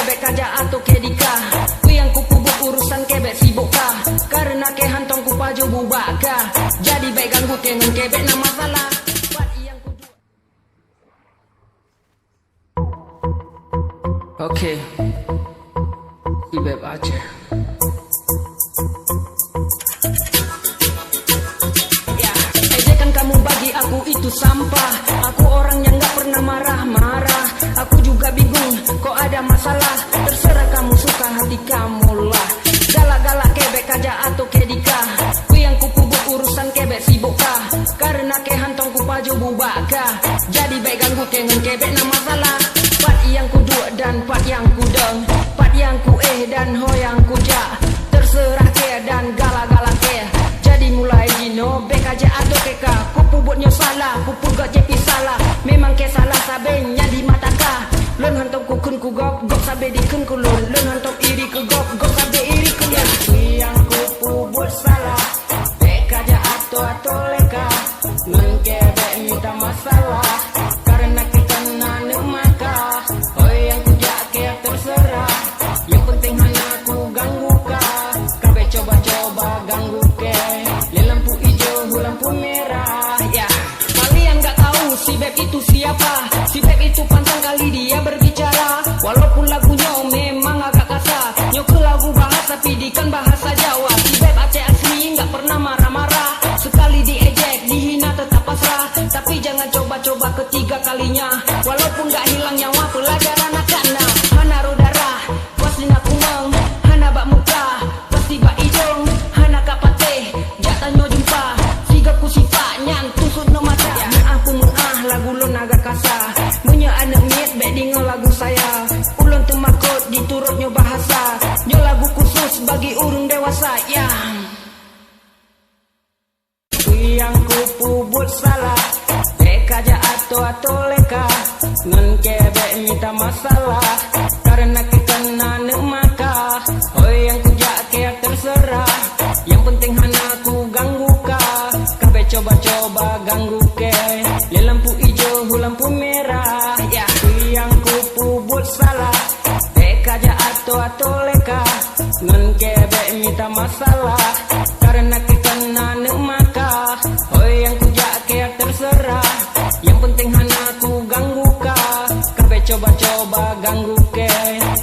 kebek aja atau kedika. Ku yang ku pubuk urusan kebek sibuk kah. Karena ke hantong ku paju bubaka. Jadi baik ganggu kengen kebek na masalah. Oke, Ibeb aja. Ya, ejekan kamu bagi aku itu sampah. Aku orang yang gak pernah marah-marah. Aku juga bingung, kok ada masalah. Terserah kamu suka hati kamu lah. Galak-galak kebek aja atau kedika. Ku yang ku pubuk urusan kebek sibuk kah. Karena ke hantong ku paju bubaka. Jadi baik ganggu kengen kebek na masalah. Pat yang ku dua dan pat yang ku deng, pat yang ku dan ho yang ku ja. Terserah ke dan galak-galak ke. Jadi mulai jino bek aja atau keka. Ku pubutnya salah, ku pugak jepi salah. Memang ke salah sabenya di mata kah. Lun hantong ku kun ku gok, gok sabe di kun ku lun. Lun hantong iri ku gok, gok sabe iri ku lun. Yang ku pubut salah, bek aja atau leka. Nun kebek minta masalah. Karena kita nane maka. Oh yang ku jake terserah. Yang penting hanya aku ganggu kah. Kabe coba-coba ganggu ke. Le lampu hijau, lampu merah. Ya, kalian gak tahu si Beb itu siapa. Si Beb itu pantang kali dia berbicara. Walaupun lagunya memang agak kasar. Nyok lagu bahasa pidikan bahasa Jawa. Si Beb Aceh asli gak pernah marah-marah. Sekali diejek, dihina tetap pasrah. Tapi jangan coba-coba ketiga kalinya. Walaupun gak hilang nyawa pelajaran akana. Hana rodara, pasti nak kumang. Hana bak muka, pasti bak ijong. Hana kapate, jatanyo jumpa. Siga ku sifatnya, tusuk no mata. Maaf pun lagu lon agak kasar. Punya anak miet, bek dengar lagu saya. Ulun temakut, diturutnya bahasa. Nyo lagu khusus bagi urung dewasa, ya. Yang ku pubut salah, bek aja atau leka. Nun kebek minta masalah. Karena kita nane maka. Oh yang ku jake terserah. Yang penting hana ku ganggu kah. Kabe coba-coba ganggu ke. Le lampu hijau, lampu merah. Ya, yang ku pubut salah, bek aja atau leka. Nun kebek minta masalah. Karena kita nane maka. Oh yang ku jake terserah. Yang penting hana ku ganggu kah. Kabe coba-coba ganggu ke.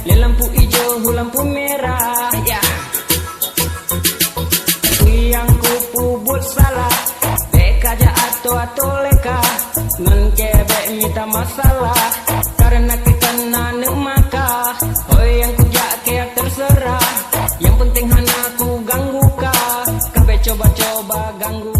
Le lampu hijau, lampu merah. Ya, yang ku pubut salah, bek aja atau leka. Nun kebek minta masalah. Karena kita nane maka. Oh yang ku jake terserah. Yang penting hana ku ganggu kah. Kabe coba-coba ganggu.